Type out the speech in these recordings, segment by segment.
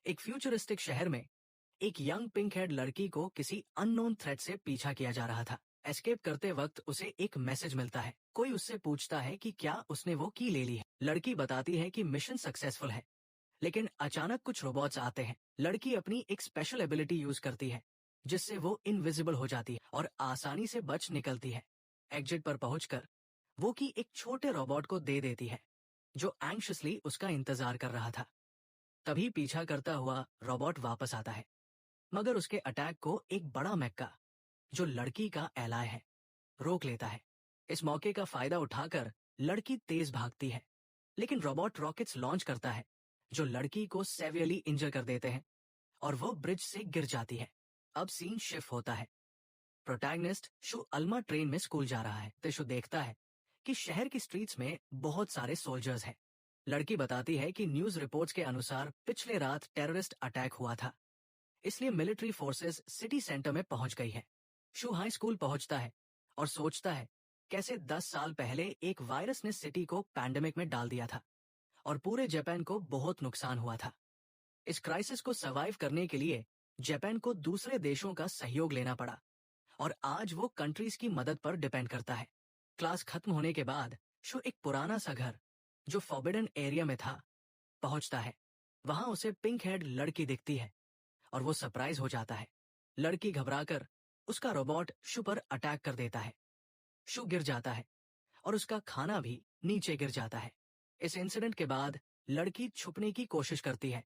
एक फ्यूचरिस्टिक शहर में एक यंग पिंक हेड लड़की को किसी अननोन थ्रेट से पीछा किया जा रहा था। एस्केप करते वक्त उसे एक मैसेज मिलता है। कोई उससे पूछता है कि क्या उसने वो की ले ली है। लड़की बताती है कि मिशन सक्सेसफुल है, लेकिन अचानक कुछ रोबोट्स आते हैं। लड़की अपनी एक स्पेशल एबिलिटी यूज करती है, जिससे वो इनविजिबल हो जाती है और आसानी से बच निकलती है। एग्जिट पर पहुंचकर वो की एक छोटे रोबोट को दे देती है, जो एंग्शियसली उसका इंतजार कर रहा था। तभी पीछा करता हुआ रोबोट वापस आता है, मगर उसके अटैक को एक बड़ा मैक्का, जो लड़की का एलाय है, रोक लेता है। इस मौके का फायदा उठाकर लड़की तेज भागती है, लेकिन रोबोट रॉकेट्स लॉन्च करता है, जो लड़की को सेवियरली इंजर कर देते हैं और वो ब्रिज से गिर जाती है। अब सीन शिफ्ट होता है। प्रोटैगनिस्ट शु अल्मा ट्रेन में स्कूल जा रहा है। तो शु देखता है कि शहर की स्ट्रीट्स में बहुत सारे सोल्जर्स हैं। लड़की बताती है कि न्यूज रिपोर्ट्स के अनुसार पिछले रात टेररिस्ट अटैक हुआ था, इसलिए मिलिट्री फोर्सेस सिटी सेंटर में पहुंच गई है। शु हाई स्कूल पहुंचता है और सोचता है कैसे 10 साल पहले एक वायरस ने सिटी को पैंडेमिक में डाल दिया था और पूरे जापान को बहुत नुकसान हुआ था। इस क्राइसिस को सर्वाइव करने के लिए जापान को दूसरे देशों का सहयोग लेना पड़ा और आज वो कंट्रीज की मदद पर डिपेंड करता है। क्लास खत्म होने के बाद शो एक पुराना सा घर, जो फॉरबिडन एरिया में था, पहुंचता है। वहां उसे पिंक हेड लड़की दिखती है और वो सरप्राइज हो जाता है। लड़की घबराकर उसका रोबोट शु पर अटैक कर देता है। शु गिर जाता है और उसका खाना भी नीचे गिर जाता है। इस इंसिडेंट के बाद लड़की छुपने की कोशिश करती है,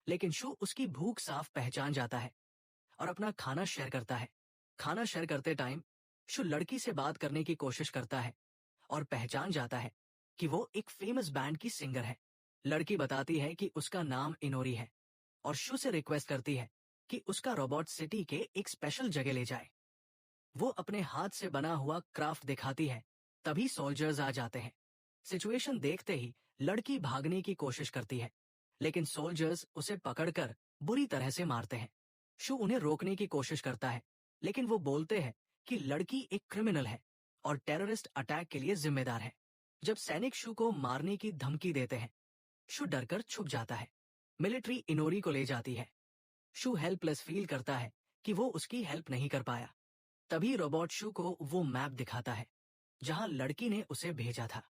लेकिन शु उसकी भूख साफ पहचान जाता है और अपना खाना शेयर करता है। खाना शेयर करते टाइम शु लड़की से बात करने की कोशिश करता है और पहचान जाता है कि वो एक फेमस बैंड की सिंगर है। लड़की बताती है कि उसका नाम इनोरी है और शु से रिक्वेस्ट करती है कि उसका रोबोट सिटी के एक स्पेशल जगह ले जाए। वो अपने हाथ से बना हुआ क्राफ्ट दिखाती है। तभी सोल्जर्स आ जाते हैं। सिचुएशन देखते ही लड़की भागने की कोशिश करती है, लेकिन सोल्जर्स उसे पकड़कर बुरी तरह से मारते हैं। शु उन्हें रोकने की कोशिश करता है, लेकिन वो बोलते हैं कि लड़की एक क्रिमिनल है और टेररिस्ट अटैक के लिए जिम्मेदार है। जब सैनिक शु को मारने की धमकी देते हैं, शु डरकर छुप जाता है। मिलिट्री इनोरी को ले जाती है। शु हेल्पलेस फील करता है कि वो उसकी हेल्प नहीं कर पाया। तभी रोबोट शु को वो मैप दिखाता है जहां लड़की ने उसे भेजा था।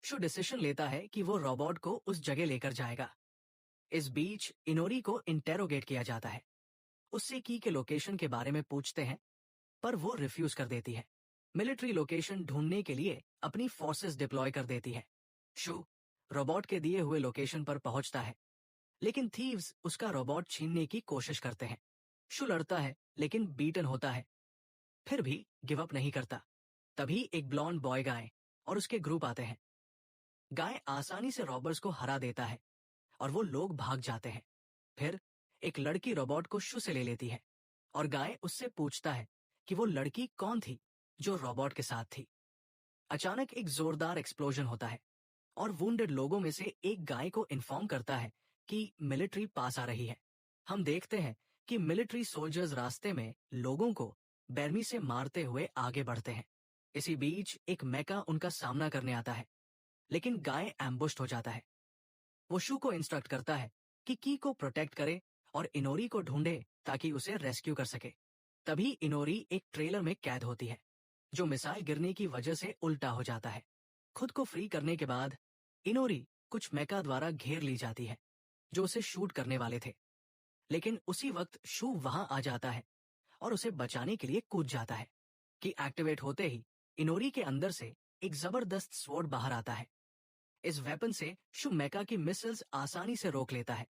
शु डिसीजन लेता है कि वो रोबोट को उस जगह लेकर जाएगा। इस बीच इनोरी को इंटेरोगेट किया जाता है। उससे की के लोकेशन के बारे में पूछते हैं, पर वो रिफ्यूज कर देती है। मिलिट्री लोकेशन ढूंढने के लिए अपनी फोर्सेस डिप्लॉय कर देती है। शु रोबोट के दिए हुए लोकेशन पर पहुंचता है, लेकिन थीव्स उसका रोबोट छीनने की कोशिश करते हैं। शु लड़ता है, लेकिन बीटन होता है, फिर भी गिव अप नहीं करता। तभी एक ब्लॉन्ड बॉय गाय और उसके ग्रुप आते हैं। गाय आसानी से रॉबर्स को हरा देता है और वो लोग भाग जाते हैं। फिर एक लड़की रोबोट को शु से ले लेती है और गाय उससे पूछता है कि वो लड़की कौन थी जो रोबोट के साथ थी। अचानक एक जोरदार एक्सप्लोजन होता है और वुंडेड लोगों में से एक गाय को इन्फॉर्म करता है कि मिलिट्री पास आ रही है। हम देखते हैं कि मिलिट्री सोल्जर्स रास्ते में लोगों को बेरमी से मारते हुए आगे बढ़ते हैं। इसी बीच एक मेका उनका सामना करने आता है, लेकिन गाय एम्बुश्ड हो जाता है। वो शु को इंस्ट्रक्ट करता है कि की को प्रोटेक्ट करे और इनोरी को ढूंढे ताकि उसे रेस्क्यू कर सके। तभी इनोरी एक ट्रेलर में कैद होती है, जो मिसाइल गिरने की वजह से उल्टा हो जाता है। खुद को फ्री करने के बाद इनोरी कुछ मेका द्वारा घेर ली जाती है, जो उसे शूट करने वाले थे। लेकिन उसी वक्त शु वहां आ जाता है और उसे बचाने के लिए कूद जाता है। कि एक्टिवेट होते ही इनोरी के अंदर से एक जबरदस्त स्वॉर्ड बाहर आता है। इस वेपन से शु मेका की मिसाइल्स आसानी से रोक लेता है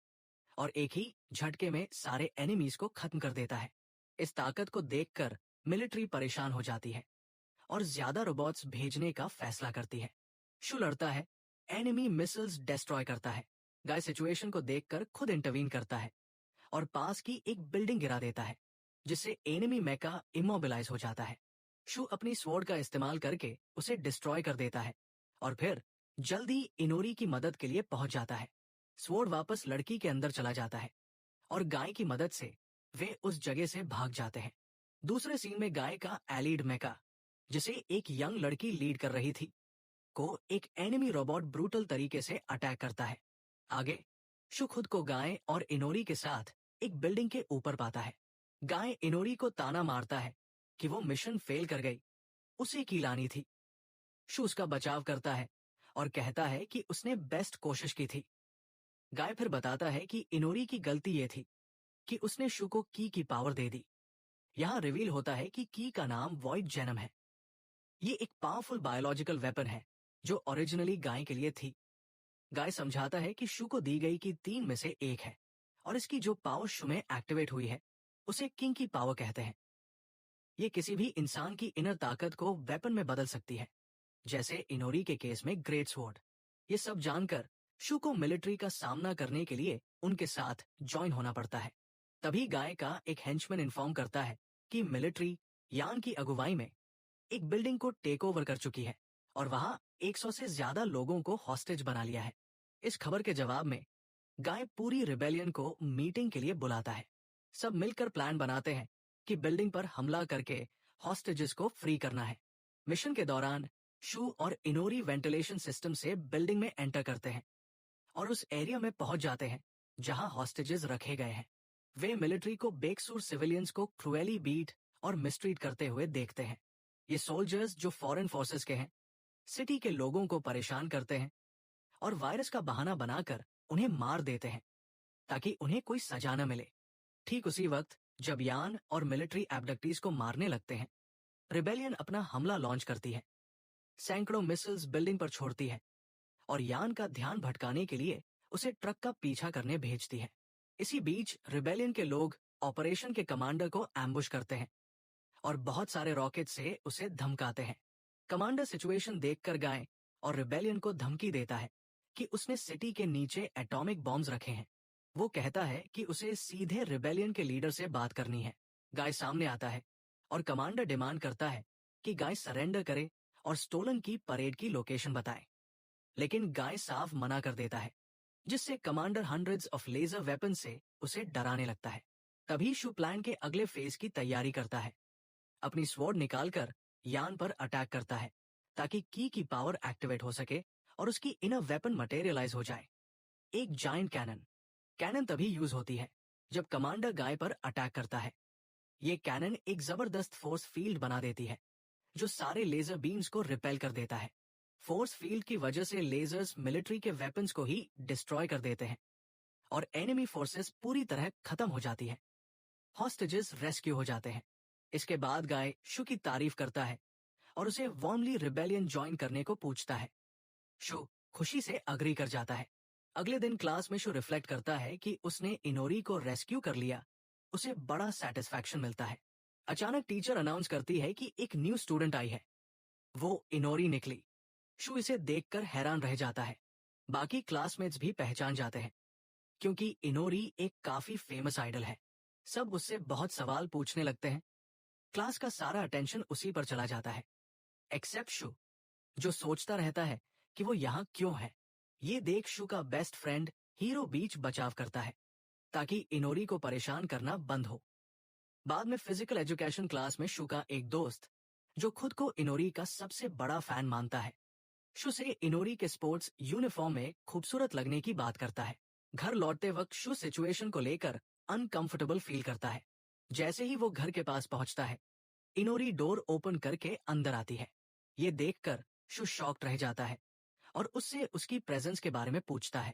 और एक ही झटके में सारे एनिमीज को खत्म कर देता है। इस ताकत को देखकर मिलिट्री परेशान हो जाती है और ज्यादा रोबोट्स भेजने का फैसला करती है। शु लड़ता है, एनिमी मिसाइल्स डिस्ट्रॉय करता है। गाय सिचुएशन को देखकर खुद इंटरवीन करता है और पास की एक बिल्डिंग गिरा देता है, जिससे एनिमी मेका इमोबिलाइज हो जाता है। शु अपनी स्वॉर्ड का इस्तेमाल करके उसे डिस्ट्रॉय कर देता है और फिर जल्दी इनोरी की मदद के लिए पहुंच जाता है। स्वॉर्ड वापस लड़की के अंदर चला जाता है और गाय की मदद से वे उस जगह से भाग जाते हैं। दूसरे सीन में गाय का एलिड मेका, जिसे एक यंग लड़की लीड कर रही थी, को एक एनिमी रोबोट ब्रूटल तरीके से अटैक करता है। आगे शु खुद को गाय और इनोरी के साथ एक बिल्डिंग के ऊपर पाता है। गाय इनोरी को ताना मारता है कि वो मिशन फेल कर गई, उसे की लानी थी। शु उसका बचाव करता है और कहता है कि उसने बेस्ट कोशिश की थी। गाय फिर बताता है कि इनोरी की गलती ये थी कि उसने शु को की पावर दे दी। यहां रिवील होता है कि की का नाम वॉइड जेनम है। ये एक पावरफुल बायोलॉजिकल वेपन है जो ओरिजिनली गाय के लिए थी। गाय समझाता है कि शु को दी गई की 3 में से एक है और इसकी जो पावर शु में एक्टिवेट हुई है उसे किंग की पावर कहते हैं। ये किसी भी इंसान की इनर ताकत को वेपन में बदल सकती है, जैसे इनोरी के केस में ग्रेट स्वॉर्ड। ये सब जानकर शु को मिलिट्री का सामना करने के लिए उनके साथ ज्वाइन होना पड़ता है। तभी गाय का एक हेंचमैन इन्फॉर्म करता है कि मिलिट्री यान की अगुवाई में एक बिल्डिंग को टेक ओवर कर चुकी है और वहां 100 से ज्यादा लोगों को हॉस्टेज बना लिया है। इस खबर के जवाब में गाय पूरी रिबेलियन को मीटिंग के लिए बुलाता है। सब मिलकर प्लान बनाते हैं कि बिल्डिंग पर हमला करके हॉस्टेजेस को फ्री करना है। मिशन के दौरान शु और इनोरी वेंटिलेशन सिस्टम से बिल्डिंग में एंटर करते हैं और उस एरिया में पहुंच जाते हैं जहां हॉस्टेजेस रखे गए हैं। वे मिलिट्री को बेकसूर सिविलियंस को क्रुएली बीट और मिसट्रीट करते हुए देखते हैं। ये सोल्जर्स जो फॉरेन फोर्सेस के हैं, सिटी के लोगों को परेशान करते हैं और वायरस का बहाना बनाकर उन्हें मार देते हैं ताकि उन्हें कोई सजा न मिले। ठीक उसी वक्त जब यान और मिलिट्री एब्डक्टीज को मारने लगते हैं, रिबेलियन अपना हमला लॉन्च करती है। सैकड़ों मिसाइल्स बिल्डिंग पर छोड़ती है और यान का ध्यान भटकाने के लिए उसे ट्रक का पीछा करने भेजती है। इसी बीच रिबेलियन के लोग ऑपरेशन के कमांडर को एम्बुश करते हैं और बहुत सारे रॉकेट से उसे धमकाते हैं। कमांडर सिचुएशन देखकर गाय और रिबेलियन को धमकी देता है कि उसने सिटी के नीचे एटॉमिक बॉम्ब्स रखे हैं। वो कहता है कि उसे सीधे रिबेलियन के लीडर से बात करनी है। गाय सामने आता है और कमांडर डिमांड करता है कि गाय सरेंडर करे और स्टोलन की परेड की लोकेशन बताए, लेकिन गाय साफ मना कर देता है, जिससे commander hundreds of laser weapon से उसे डराने लगता है। तभी शु प्लान के अगले फेज की तैयारी करता है। अपनी स्वॉर्ड निकालकर यान पर अटैक करता है ताकि की पावर एक्टिवेट हो सके और उसकी इनर वेपन मटेरियलाइज हो जाए। एक जायंट कैनन तभी यूज होती है जब कमांडर गाय पर अटैक करता है। ये कैनन एक जबरदस्त फोर्स फील्ड बना देती है जो सारे लेजर बीम्स को रिपेल कर देता है। फोर्स फील्ड की वजह से लेजर्स मिलिट्री के वेपन्स को ही डिस्ट्रॉय कर देते हैं और एनिमी फोर्सेस पूरी तरह खत्म हो जाती है। हॉस्टेजेस रेस्क्यू हो जाते हैं। इसके बाद गाय शु की तारीफ करता है और उसे वार्मली रिबेलियन ज्वाइन करने को पूछता है। शु खुशी से अग्री कर जाता है। अगले दिन क्लास में शु रिफ्लेक्ट करता है कि उसने इनोरी को रेस्क्यू कर लिया। उसे बड़ा सेटिस्फैक्शन मिलता है। अचानक टीचर अनाउंस करती है कि एक न्यू स्टूडेंट आई है। वो इनोरी निकली। शु इसे देखकर हैरान रह जाता है। बाकी क्लासमेट्स भी पहचान जाते हैं क्योंकि इनोरी एक काफी फेमस आइडल है। सब उससे बहुत सवाल पूछने लगते हैं। क्लास का सारा अटेंशन उसी पर चला जाता है, एक्सेप्ट शु, जो सोचता रहता है कि वो यहाँ क्यों है। ये देख शु का बेस्ट फ्रेंड हीरो बीच बचाव करता है ताकि इनोरी को परेशान करना बंद हो। बाद में फिजिकल एजुकेशन क्लास में शु का एक दोस्त, जो खुद को इनोरी का सबसे बड़ा फैन मानता है, शु से इनोरी के स्पोर्ट्स यूनिफॉर्म में खूबसूरत लगने की बात करता है। घर लौटते वक्त शु सिचुएशन को लेकर अनकंफर्टेबल फील करता है। जैसे ही वो घर के पास पहुंचता है, इनोरी डोर ओपन करके अंदर आती है। ये देखकर शु शॉक्ड रह जाता है और उससे उसकी प्रेजेंस के बारे में पूछता है,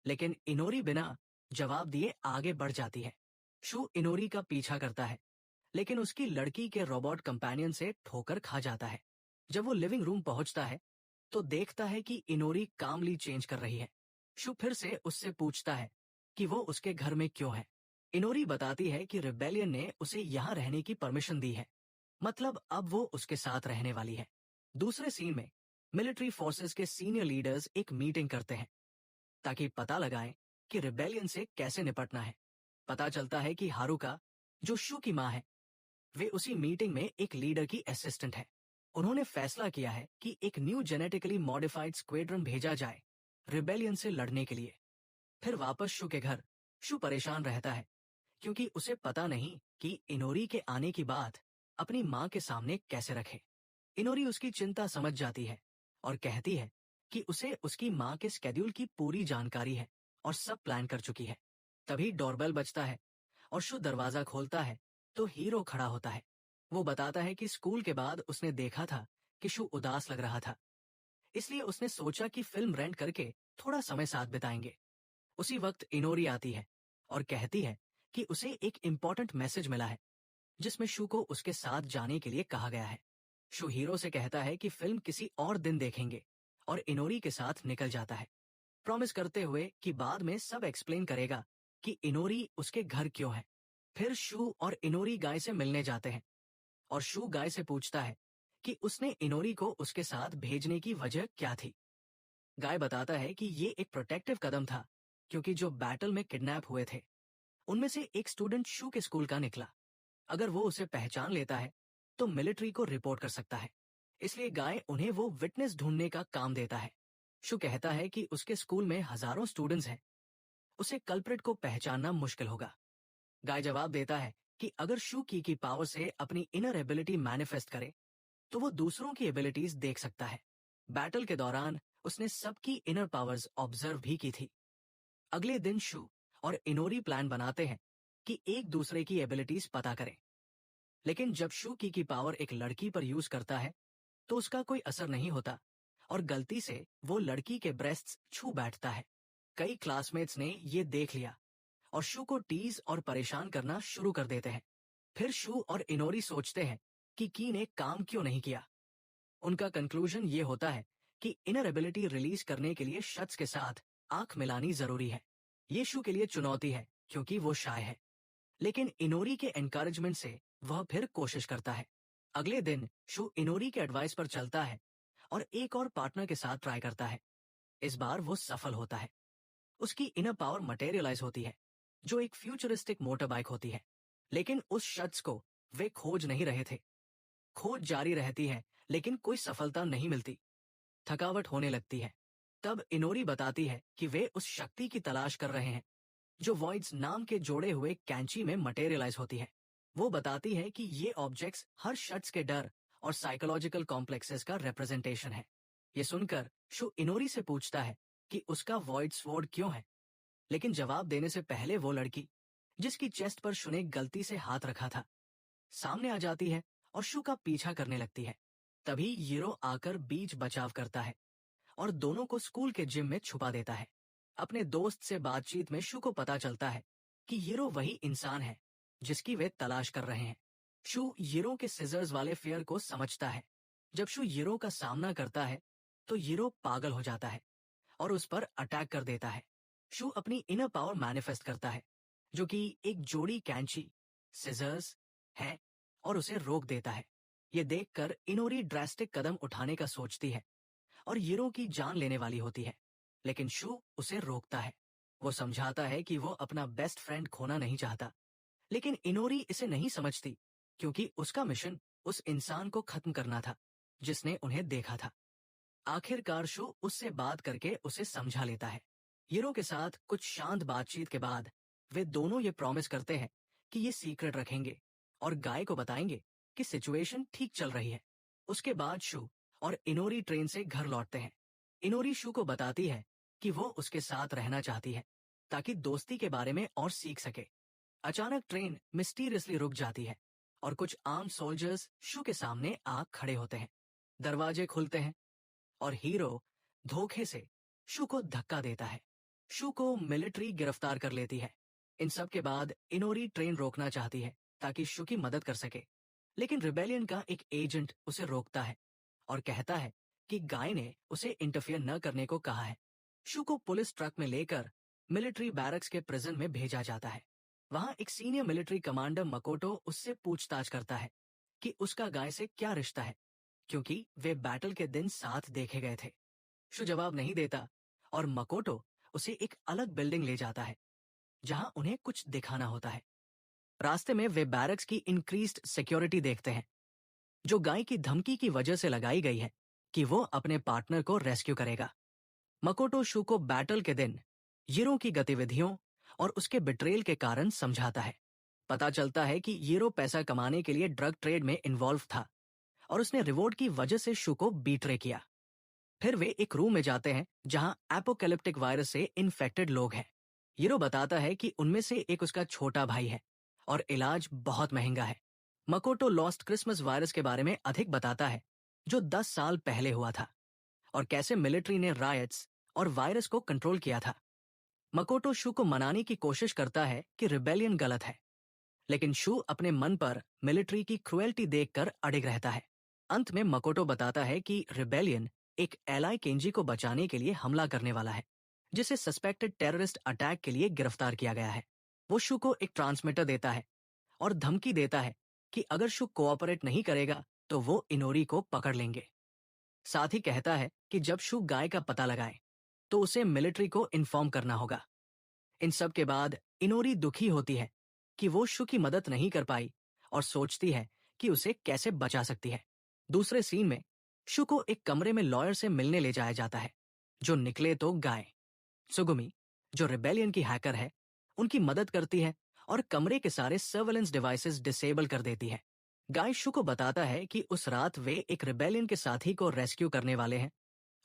लेकिन इनोरी बिना जवाब दिए आगे बढ़ जाती है। शु इनोरी का पीछा करता है, लेकिन उसकी लड़की के रोबोट कंपेनियन से ठोकर खा जाता है। जब वो लिविंग रूम पहुंचता है तो देखता है कि इनोरी कामली चेंज कर रही है। शु फिर से उससे पूछता है कि वो उसके घर में क्यों है। इनोरी बताती है कि रिबेलियन ने उसे यहाँ रहने की परमिशन दी है, मतलब अब वो उसके साथ रहने वाली है। दूसरे सीन में मिलिट्री फोर्सेस के सीनियर लीडर्स एक मीटिंग करते हैं ताकि पता लगाएं कि रिबेलियन से कैसे निपटना है। पता चलता है कि हारुका, जो शु की मां है, वे उसी मीटिंग में एक लीडर की असिस्टेंट है। उन्होंने फैसला किया है कि एक न्यू जेनेटिकली मॉडिफाइड स्क्वाड्रन भेजा जाए रिबेलियन से लड़ने के लिए। फिर वापस शु के घर शु परेशान रहता है क्योंकि उसे पता नहीं कि इनोरी के आने की बात अपनी मां के सामने कैसे रखे। इनोरी उसकी चिंता समझ जाती है और कहती है कि उसे उसकी मां के स्केड्यूल की पूरी जानकारी है और सब प्लान कर चुकी है। तभी डोरबेल बजता है और शू दरवाजा खोलता है तो हीरो खड़ा होता है। वो बताता है कि स्कूल के बाद उसने देखा था कि शू उदास लग रहा था, इसलिए उसने सोचा कि फिल्म रेंट करके थोड़ा समय साथ बिताएंगे। उसी वक्त इनोरी आती है और कहती है कि उसे एक इम्पोर्टेंट मैसेज मिला है जिसमें शू को उसके साथ जाने के लिए कहा गया है। शू हीरो से कहता है कि फिल्म किसी और दिन देखेंगे और इनोरी के साथ निकल जाता है, प्रॉमिस करते हुए कि बाद में सब एक्सप्लेन करेगा कि इनोरी उसके घर क्यों है। फिर शू और इनोरी गाय से मिलने जाते हैं और शू गाय से पूछता है कि उसने इनोरी को उसके साथ भेजने की वजह क्या थी। गाय बताता है कि ये एक प्रोटेक्टिव कदम था, क्योंकि जो बैटल में किडनैप हुए थे उनमें से एक स्टूडेंट शू के स्कूल का निकला। अगर वो उसे पहचान लेता है तो मिलिट्री को रिपोर्ट कर सकता है, इसलिए गाय उन्हें वो विटनेस ढूंढने का काम देता है। शू कहता है कि उसके स्कूल में हजारों स्टूडेंट्स हैं, उसे कल्प्रिट को पहचानना मुश्किल होगा। गाय जवाब देता है कि अगर शू की पावर से अपनी इनर एबिलिटी मैनिफेस्ट करे तो वो दूसरों की एबिलिटीज देख सकता है। बैटल के दौरान उसने सबकी इनर पावर्स ऑब्जर्व भी की थी। अगले दिन शू और इनोरी प्लान बनाते हैं कि एक दूसरे की एबिलिटीज पता करें, लेकिन जब शू की पावर एक लड़की पर यूज करता है तो उसका कोई असर नहीं होता और गलती से वो लड़की के ब्रेस्ट्स छू बैठता है। कई क्लासमेट्स ने ये देख लिया और शू को टीज और परेशान करना शुरू कर देते हैं। फिर शू और इनोरी सोचते हैं कि की ने काम क्यों नहीं किया। उनका कंक्लूजन ये होता है कि इनर एबिलिटी रिलीज करने के लिए शख्स के साथ आंख मिलानी जरूरी है। ये शू के लिए चुनौती है क्योंकि वो शाय है, लेकिन इनोरी के एनकरेजमेंट से वह फिर कोशिश करता है। अगले दिन शू इनोरी के एडवाइस पर चलता है और एक और पार्टनर के साथ ट्राई करता है। इस बार वो सफल होता है। उसकी इनर पावर मटेरियलाइज होती है, जो एक फ्यूचरिस्टिक मोटर बाइक होती है। लेकिन उस शख्स को वे खोज नहीं रहे थे। खोज जारी रहती है, लेकिन कोई सफलता नहीं मिलती। थकावट होने लगती है। तब इनोरी बताती है कि वे उस शक्ति की तलाश कर रहे हैं जो वॉइड्स नाम के जोड़े हुए कैंची में मटेरियलाइज होती है। वो बताती है कि ये ऑब्जेक्ट्स हर शख्स के डर और साइकोलॉजिकल कॉम्प्लेक्सेस का रिप्रेजेंटेशन है। ये सुनकर शू इनोरी से पूछता है कि उसका वॉइड स्वॉर्ड क्यों है, लेकिन जवाब देने से पहले वो लड़की जिसकी चेस्ट पर शू ने गलती से हाथ रखा था सामने आ जाती है और शू का पीछा करने लगती है। तभी हीरो आकर बीच बचाव करता है और दोनों को स्कूल के जिम में छुपा देता है। अपने दोस्त से बातचीत में शू को पता चलता है कि हीरो वही इंसान है जिसकी वे तलाश कर रहे हैं। शू हीरो के सिजर्स वाले फेयर को समझता है। जब शू हीरो का सामना करता है तो हीरो पागल हो जाता है और उस पर अटैक कर देता है। शू अपनी इनर पावर मैनिफेस्ट करता है, जो कि एक जोड़ी कैंची सिजर्स है, और उसे रोक देता है। ये देखकर इनोरी ड्रास्टिक कदम उठाने का सोचती है और हीरो की जान लेने वाली होती है, लेकिन शू उसे रोकता है। वो समझाता है कि वो अपना बेस्ट फ्रेंड खोना नहीं चाहता, लेकिन इनोरी इसे नहीं समझती क्योंकि उसका मिशन उस इंसान को खत्म करना था जिसने उन्हें देखा था। आखिरकार शू उससे बात करके उसे समझा लेता है। हीरो के साथ कुछ शांत बातचीत के बाद वे दोनों ये प्रॉमिस करते हैं कि ये सीक्रेट रखेंगे और गाय को बताएंगे कि सिचुएशन ठीक चल रही है। उसके बाद शू और इनोरी ट्रेन से घर लौटते हैं। इनोरी शू को बताती है कि वो उसके साथ रहना चाहती है ताकि दोस्ती के बारे में और सीख सके। अचानक ट्रेन मिस्टीरियसली रुक जाती है और कुछ आर्म सोल्जर्स शू के सामने आ खड़े होते हैं। दरवाजे खुलते हैं और हीरो धोखे से शू को धक्का देता है। शू को मिलिट्री गिरफ्तार कर लेती है। इन सब के बाद इनोरी ट्रेन रोकना चाहती है ताकि शू की मदद कर सके, लेकिन रिबेलियन का एक एजेंट उसे रोकता है और कहता है कि गाय ने उसे इंटरफियर न करने को कहा है। शू को पुलिस ट्रक में लेकर मिलिट्री बैरक्स के प्रिजन में भेजा जाता है। वहां एक सीनियर मिलिट्री कमांडर मकोटो उससे पूछताछ करता है कि उसका गाय से क्या रिश्ता है, क्योंकि वे बैटल के दिन साथ देखे गए थे। शू जवाब नहीं देता और मकोटो उसे एक अलग बिल्डिंग ले जाता है जहां उन्हें कुछ दिखाना होता है। रास्ते में वे बैरक्स की इंक्रीज्ड सिक्योरिटी देखते हैं, जो गाय की धमकी की वजह से लगाई गई है कि वो अपने पार्टनर को रेस्क्यू करेगा। मकोटो शू को बैटल के दिन हीरो की गतिविधियों और उसके बिट्रेल के कारण समझाता है। पता चलता है कि हीरो पैसा कमाने के लिए ड्रग ट्रेड में इन्वॉल्व था और उसने रिवॉर्ड की वजह से शू को बीट्रे किया। फिर वे एक रूम में जाते हैं जहां एपोकैलिप्टिक वायरस से इन्फेक्टेड लोग हैं। हीरो बताता है कि उनमें से एक उसका छोटा भाई है और इलाज बहुत महंगा है। मकोटो लॉस्ट क्रिसमस वायरस के बारे में अधिक बताता है, जो 10 साल पहले हुआ था, और कैसे मिलिट्री ने रायट्स और वायरस को कंट्रोल किया था। मकोटो शू को मनाने की कोशिश करता है कि रिबेलियन गलत है, लेकिन शू अपने मन पर मिलिट्री की क्रुएल्टी देखकर अड़िग रहता है। अंत में मकोटो बताता है कि रिबेलियन एक एलाई केंजी को बचाने के लिए हमला करने वाला है, जिसे सस्पेक्टेड टेररिस्ट अटैक के लिए गिरफ्तार किया गया है। वो शू को एक ट्रांसमीटर देता है और धमकी देता है कि अगर शू कोऑपरेट नहीं करेगा तो वो इनोरी को पकड़ लेंगे। साथ ही कहता है कि जब शू गाय का पता लगाए तो उसे मिलिट्री को इन्फॉर्म करना होगा। इन सब के बाद इनोरी दुखी होती है कि वो शू की मदद नहीं कर पाई और सोचती है कि उसे कैसे बचा सकती है। दूसरे सीन में शू को एक कमरे में लॉयर से मिलने ले जाया जाता है, जो निकले तो गाय। सुगुमी, जो रिबेलियन की हैकर है, उनकी मदद करती है और कमरे के सारे सर्वेलेंस डिवाइसेस डिसेबल कर देती है। गाय शू को बताता है कि उस रात वे एक रिबेलियन के साथी को रेस्क्यू करने वाले हैं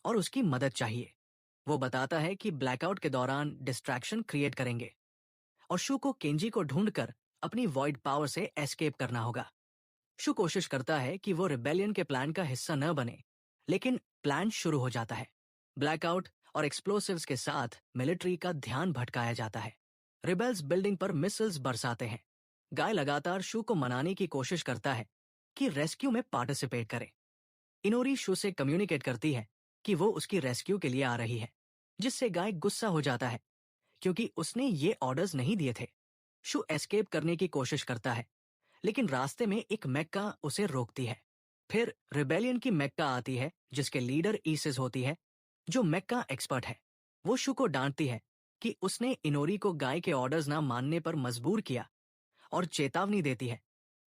और उसकी मदद चाहिए। वो बताता है कि ब्लैकआउट के दौरान डिस्ट्रैक्शन क्रिएट करेंगे और शू को केंजी को ढूंढकर अपनी वॉइड पावर से एस्केप करना होगा। शू कोशिश करता है कि वो रिबेलियन के प्लान का हिस्सा न बने, लेकिन प्लान शुरू हो जाता है। ब्लैकआउट और एक्सप्लोसिव्स के साथ मिलिट्री का ध्यान भटकाया जाता है। रिबेल्स बिल्डिंग पर मिसाइल्स बरसाते हैं। गाय लगातार शू को मनाने की कोशिश करता है कि रेस्क्यू में पार्टिसिपेट करे। इनोरी शू से कम्युनिकेट करती है कि वो उसकी रेस्क्यू के लिए आ रही है, जिससे गाय गुस्सा हो जाता है क्योंकि उसने ये ऑर्डर्स नहीं दिए थे। शू एस्केप करने की कोशिश करता है, लेकिन रास्ते में एक मेक्का उसे रोकती है। फिर रिबेलियन की मेक्का आती है, जिसके लीडर ईसिस होती है, जो मेक्का एक्सपर्ट है। वो शू को डांटती है कि उसने इनोरी को गाय के ऑर्डर्स ना मानने पर मजबूर किया और चेतावनी देती है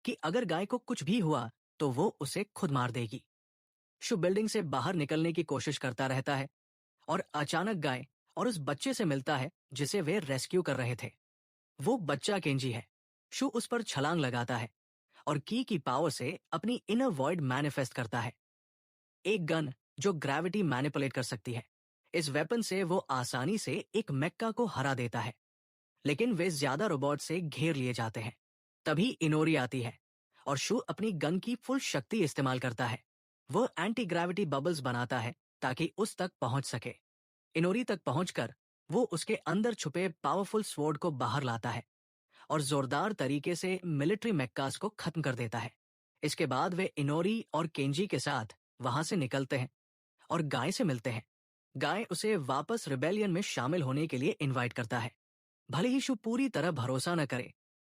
कि अगर गाय को कुछ भी हुआ तो वो उसे खुद मार देगी। शू बिल्डिंग से बाहर निकलने की कोशिश करता रहता है और अचानक गाय और उस बच्चे से मिलता है जिसे वे रेस्क्यू कर रहे थे। वो बच्चा केंजी है। शू उस पर छलांग लगाता है और की पावर से अपनी इनर वॉइड मैनिफेस्ट करता है, एक गन जो ग्रेविटी मैनिपुलेट कर सकती है। इस वेपन से वो आसानी से एक मेक्का को हरा देता है, लेकिन वे ज्यादा रोबोट से घेर लिए जाते हैं। तभी इनोरी आती है और शू अपनी गन की फुल शक्ति इस्तेमाल करता है। वो एंटी ग्रेविटी बबल्स बनाता है ताकि उस तक पहुंच सके। इनोरी तक पहुंचकर वो उसके अंदर छुपे पावरफुल स्वॉर्ड को बाहर लाता है और जोरदार तरीके से मिलिट्री मेक्कास को खत्म कर देता है। इसके बाद वे इनोरी और केंजी के साथ वहां से निकलते हैं और गाय से मिलते हैं। गाय उसे वापस रिबेलियन में शामिल होने के लिए इनवाइट करता है। भले ही शू पूरी तरह भरोसा न करे,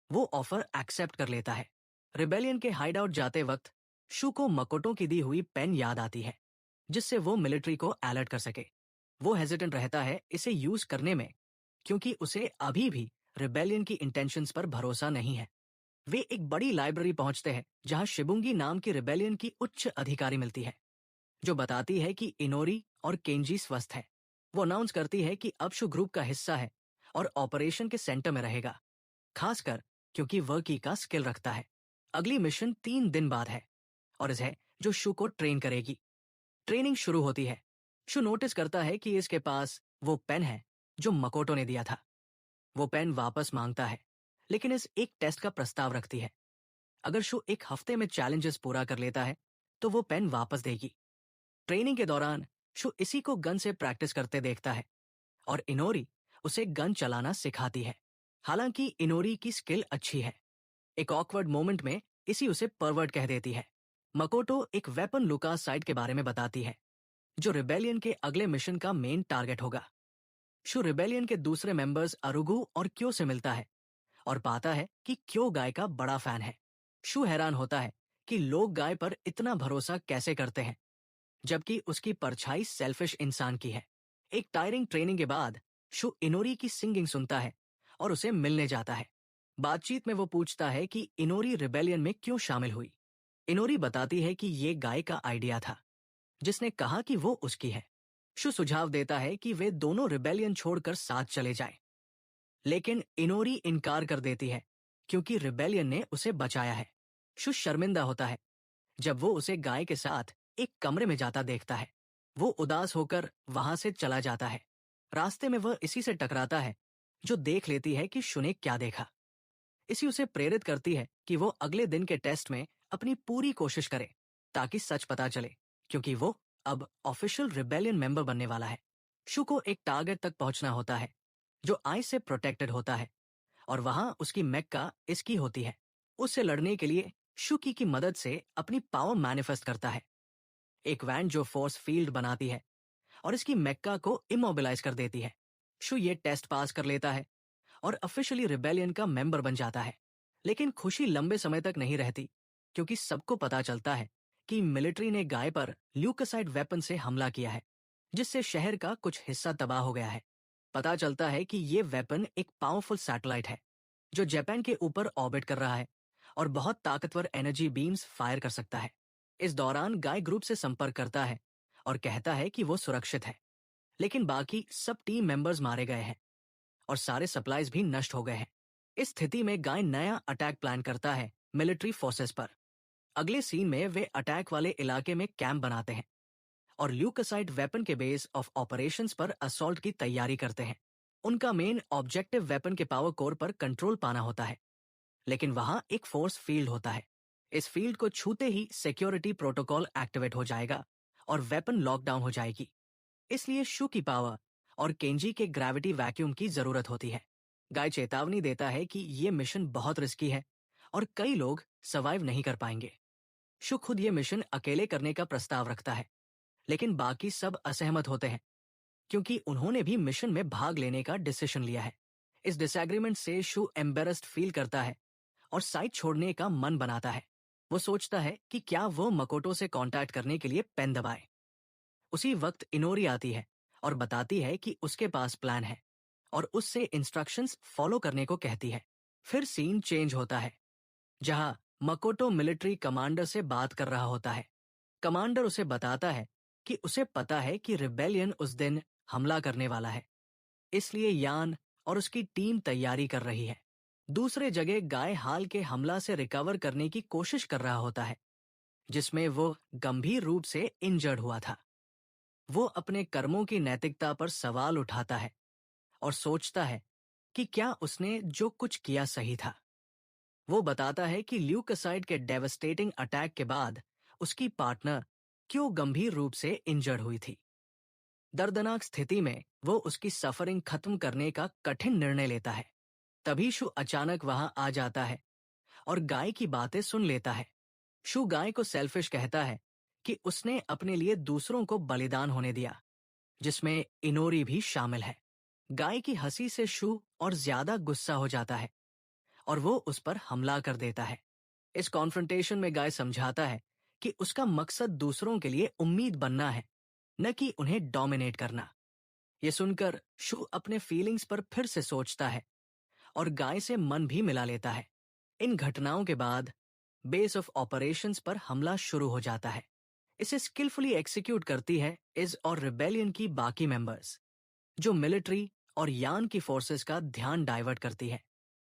वो ऑफर एक्सेप्ट कर लेता है। रिबेलियन के हाइडआउट जाते वक्त शू को मकोटो की दी हुई पेन याद आती है, जिससे वो मिलिट्री को अलर्ट कर सके। वो हेजिटेंट रहता है इसे यूज करने में, क्योंकि उसे अभी भी रिबेलियन की इंटेंशंस पर भरोसा नहीं है। वे एक बड़ी लाइब्रेरी पहुंचते हैं जहां शिबुंगी नाम की रिबेलियन की उच्च अधिकारी मिलती है, जो बताती है कि इनोरी और केंजी स्वस्थ है। वो अनाउंस करती है कि अब शू ग्रुप का हिस्सा है और ऑपरेशन के सेंटर में रहेगा, खासकर क्योंकि वह की का स्किल रखता है। अगली मिशन 3 दिन बाद है और इसे जो शू को ट्रेन करेगी। ट्रेनिंग शुरू होती है। शू नोटिस करता है कि इसके पास वो पेन है जो मकोटो ने दिया था। वो पेन वापस मांगता है, लेकिन इस एक टेस्ट का प्रस्ताव रखती है। अगर शू एक हफ्ते में चैलेंजेस पूरा कर लेता है तो वो पेन वापस देगी। ट्रेनिंग के दौरान शू इसी को गन से प्रैक्टिस करते देखता है और इनोरी उसे गन चलाना सिखाती है। हालांकि इनोरी की स्किल अच्छी है, एक ऑकवर्ड मोमेंट में इसी उसे परवर्ट कह देती है। मकोटो एक वेपन लुकास साइट के बारे में बताती है, जो रिबेलियन के अगले मिशन का मेन टारगेट होगा। शू रिबेलियन के दूसरे मेंबर्स अरुगु और क्यो से मिलता है और पाता है कि क्यो गाय का बड़ा फैन है। शू हैरान होता है कि लोग गाय पर इतना भरोसा कैसे करते हैं, जबकि उसकी परछाई सेल्फिश इंसान की है। एक टायरिंग ट्रेनिंग के बाद शू इनोरी की सिंगिंग सुनता है और उसे मिलने जाता है। बातचीत में वो पूछता है कि इनोरी रिबेलियन में क्यों शामिल हुई। इनोरी बताती है कि ये गाय का आइडिया था, जिसने कहा कि वो उसकी है। शू सुझाव देता है कि वे दोनों रिबेलियन छोड़कर साथ चले जाएं, लेकिन इनोरी इनकार कर देती है क्योंकि रिबेलियन ने उसे बचाया है। शू शर्मिंदा होता है जब वो उसे गाय के साथ एक कमरे में जाता देखता है। वो उदास होकर वहां से चला जाता है। रास्ते में वह इसी से टकराता है जो देख लेती है कि शु ने क्या देखा। इसी उसे प्रेरित करती है कि वो अगले दिन के टेस्ट में अपनी पूरी कोशिश करे ताकि सच पता चले, क्योंकि वो अब ऑफिशियल रिबेलियन मेंबर बनने वाला है। शु को एक टारगेट तक पहुंचना होता है जो आई से प्रोटेक्टेड होता है, और वहां उसकी मेक्का इसकी होती है। उससे लड़ने के लिए शुकी की मदद से अपनी पावर मैनिफेस्ट करता है, एक वैन जो फोर्स फील्ड बनाती है और इसकी मेक्का को इमोबिलाइज कर देती है। शु ये टेस्ट पास कर लेता है और ऑफिशियली रिबेलियन का मेंबर बन जाता है। लेकिन खुशी लंबे समय तक नहीं रहती, क्योंकि सबको पता चलता है कि मिलिट्री ने गाय पर ल्यूकोसाइड वेपन से हमला किया है, जिससे शहर का कुछ हिस्सा तबाह हो गया है। पता चलता है कि ये वेपन एक पावरफुल सैटेलाइट है जो जापान के ऊपर ऑर्बिट कर रहा है और बहुत ताकतवर एनर्जी बीम्स फायर कर सकता है। इस दौरान गाय ग्रुप से संपर्क करता है और कहता है कि वो सुरक्षित है, लेकिन बाकी सब टीम मेंबर्स मारे गए हैं और सारे सप्लाईज भी नष्ट हो गए हैं। इस स्थिति में गाय नया अटैक प्लान करता है मिलिट्री फोर्सेस पर। अगले सीन में वे अटैक वाले इलाके में कैंप बनाते हैं और ल्यूकोसाइड वेपन के बेस ऑफ ऑपरेशंस पर असॉल्ट की तैयारी करते हैं। उनका मेन ऑब्जेक्टिव वेपन के पावर कोर पर कंट्रोल पाना होता है, लेकिन वहां एक फोर्स फील्ड होता है। इस फील्ड को छूते ही सिक्योरिटी प्रोटोकॉल एक्टिवेट हो जाएगा और वेपन लॉकडाउन हो जाएगी। इसलिए शु की पावर और केंजी के ग्रेविटी वैक्यूम की जरूरत होती है। गाय चेतावनी देता है कि ये मिशन बहुत रिस्की है और कई लोग सर्वाइव नहीं कर पाएंगे। शु खुद ये मिशन अकेले करने का प्रस्ताव रखता है, लेकिन बाकी सब असहमत होते हैं, क्योंकि उन्होंने भी मिशन में भाग लेने का डिसीजन लिया है। इस डिसएग्रीमेंट से शु एम्बेरस्ड फील करता है और साइट छोड़ने का मन बनाता है। वो सोचता है कि क्या वो मकोटो से कांटेक्ट करने के लिए पेन दबाए। उसी वक्त इनोरी आती है और बताती है कि उसके पास प्लान है और उससे इंस्ट्रक्शंस फॉलो करने को कहती है। फिर सीन चेंज होता है, जहां मकोटो मिलिट्री कमांडर से बात कर रहा होता है। कमांडर उसे बताता है कि उसे पता है कि रिबेलियन उस दिन हमला करने वाला है, इसलिए यान और उसकी टीम तैयारी कर रही है। दूसरे जगह गाय हाल के हमला से रिकवर करने की कोशिश कर रहा होता है, जिसमें वो गंभीर रूप से इंजर्ड हुआ था। वो अपने कर्मों की नैतिकता पर सवाल उठाता है और सोचता है कि क्या उसने जो कुछ किया सही था। वो बताता है कि ल्यूकोसाइड के डेवस्टेटिंग अटैक के बाद उसकी पार्टनर क्यों गंभीर रूप से इंजर्ड हुई थी। दर्दनाक स्थिति में वो उसकी सफरिंग खत्म करने का कठिन निर्णय लेता है। तभी शु अचानक वहां आ जाता है और गाय की बातें सुन लेता है। शु गाय को सेल्फिश कहता है कि उसने अपने लिए दूसरों को बलिदान होने दिया, जिसमें इनोरी भी शामिल है। गाय की हंसी से शु और ज्यादा गुस्सा हो जाता है और वो उस पर हमला कर देता है। इस कॉन्फ्रंटेशन में गाय समझाता है कि उसका मकसद दूसरों के लिए उम्मीद बनना है, न कि उन्हें डोमिनेट करना। ये सुनकर शु अपने फीलिंग्स पर फिर से सोचता है और गाय से मन भी मिला लेता है। इन घटनाओं के बाद बेस ऑफ ऑपरेशंस पर हमला शुरू हो जाता है। इसे स्किलफुली एक्सिक्यूट करती है इज और रिबेलियन की बाकी मेंबर्स, जो मिलिट्री और यान की फोर्सेस का ध्यान डाइवर्ट करती है।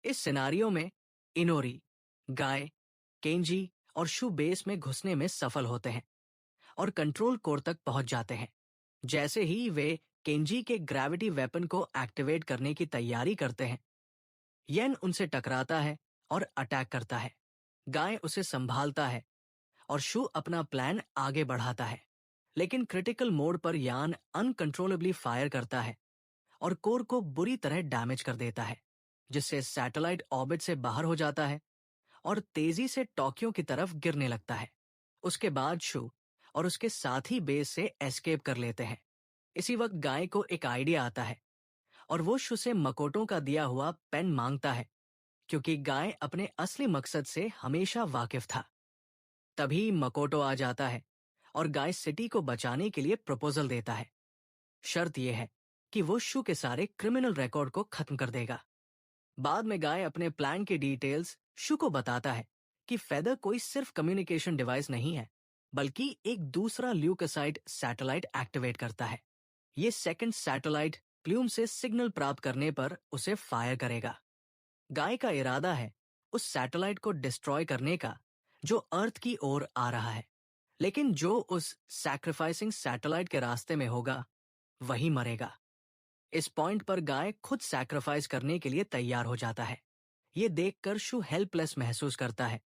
इस सिनारियो में इनोरी, गाय, केंजी और शु बेस में घुसने में सफल होते हैं और कंट्रोल कोर तक पहुंच जाते हैं। जैसे ही वे केंजी के ग्रेविटी वेपन को एक्टिवेट करने की तैयारी करते हैं, येन उनसे टकराता है और अटैक करता है। गाय उसे संभालता है और शु अपना प्लान आगे बढ़ाता है, लेकिन क्रिटिकल मोड पर यान अनकंट्रोलेबली फायर करता है और कोर को बुरी तरह डैमेज कर देता है, जिससे सैटेलाइट ऑर्बिट से बाहर हो जाता है और तेजी से टोक्यो की तरफ गिरने लगता है। उसके बाद शु और उसके साथी बेस से एस्केप कर लेते हैं। इसी वक्त गाय को एक आइडिया आता है और वो शु से मकोटो का दिया हुआ पेन मांगता है, क्योंकि गाय अपने असली मकसद से हमेशा वाकिफ था। तभी मकोटो आ जाता है और गाय सिटी को बचाने के लिए प्रपोजल देता है। शर्त यह है कि वो शु के सारे क्रिमिनल रिकॉर्ड को खत्म कर देगा। बाद में गाय अपने प्लान की डिटेल्स शु को बताता है कि फेदर कोई सिर्फ कम्युनिकेशन डिवाइस नहीं है, बल्कि एक दूसरा ल्यूकोसाइड सैटेलाइट एक्टिवेट करता है। ये सेकंड सैटेलाइट प्लूम से सिग्नल प्राप्त करने पर उसे फायर करेगा। गाय का इरादा है उस सैटेलाइट को डिस्ट्रॉय करने का जो अर्थ की ओर आ रहा है, लेकिन जो उस सैक्रिफाइसिंग सैटेलाइट के रास्ते में होगा वही मरेगा। इस पॉइंट पर गाय खुद सैक्रिफाइस करने के लिए तैयार हो जाता है। ये देखकर शू हेल्पलेस महसूस करता है